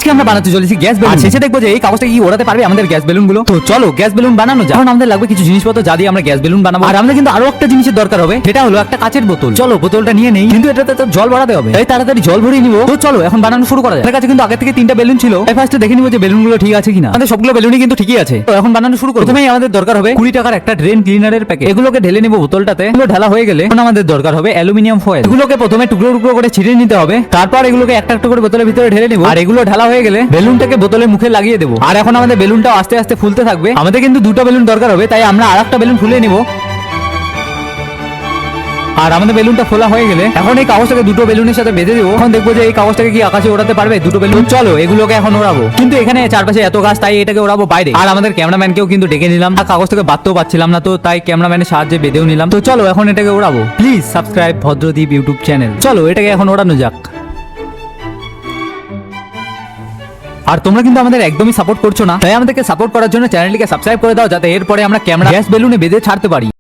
আজকে আমরা বানাতে চলেছি গ্যাস বেলুন। আর শেষে দেখবো যে এই কাগজটা কি ওড়াতে পারবে আমাদের গ্যাস বেলুন গুলো। তো চলো গ্যাস বেলুন বানানো যাক। এখন আমাদের লাগবে কিছু জিনিসপত্র যা দিয়ে আমরা গ্যাস বেলুন বানাবো। আর আমাদের কিন্তু আরো একটা জিনিসের দরকার হবে, সেটা হলো একটা কাচের বোতল। চলো বোতলটা নিয়ে নেই, কিন্তু এটাতে তো জল ভরাতে হবে, তাই তাড়াতাড়ি জল ভরিয়ে নিবো। তো চলো এখন বানানো শুরু করা যায়। আমার কাছে কিন্তু আগে থেকে 3টা বেলুন ছিল, তাই ফার্স্টে দেখে নিবো যে বেলুন গুলো ঠিক আছে কিনা। আমাদের সবগুলো বেলুনই কিন্তু ঠিকই আছে। তো এখন বানানো শুরু করব। প্রথমেই আমাদের দরকার হবে 20 টাকার একটা ড্রেন ক্লিনারের প্যাকেট। এগুলোকে ঢেলে নিবো বোতলটাতে। এগুলো ঢালা হয়ে গেলে এখন আমাদের দরকার হবে অ্যালুমিনিয়াম ফয়েল। এগুলোকে প্রথমে টুকরো টুকরো করে ছিঁড়ে নিতে হবে, তারপর এগুলোকে একটা একটা করে বোতলের ভিতরে ঢেলে নিবো। আর এগুলো ঢালা হয়ে গেলে বেলুনটাকে বোতলের মুখে লাগিয়ে দেবো। আর এখন আমাদের বেলুনটাও আস্তে আস্তে ফুলতে থাকবে। আমাদের কিন্তু 2টা বেলুন দরকার হবে, তাই আমরা আরেকটা বেলুন ফুলে নিব। আর আমাদের বেলুনটা ফোলা হয়ে গেলে এখন এই কাগজটাকে 2টো বেলুনের সাথে বেঁধে দেবো। এখন দেখবো যে এই কাগজটাকে কি আকাশে ওড়াতে পারবে 2টো বেলুন। চলো এগুলোকে এখন ওড়াবো, কিন্তু এখানে চারপাশে এত গাছ, তাই এটাকে ওড়াবো বাইরে। আর আমাদের ক্যামেরাম্যানকেও কিন্তু ডেকে নিলাম। আর কাগজটাকে বাঁধতেও পারছিলাম না, তো তাই ক্যামেরাম্যানের সাহায্যে বেঁধেও নিলাম। তো চলো এখন এটাকে ওড়াবো। Please subscribe Bhadradip YouTube channel. চলো এটাকে এখন ওড়ানো যাক। আর তোমরা কিন্তু আমাদের একদমই সাপোর্ট করছো না, তাই আমাদেরকে সাপোর্ট করার জন্য চ্যানেলটিকে সাবস্ক্রাইব করে দাও, যাতে এরপরে আমরা ক্যামেরা গ্যাস বেলুনে বেঁধে ছাড়তে পারি।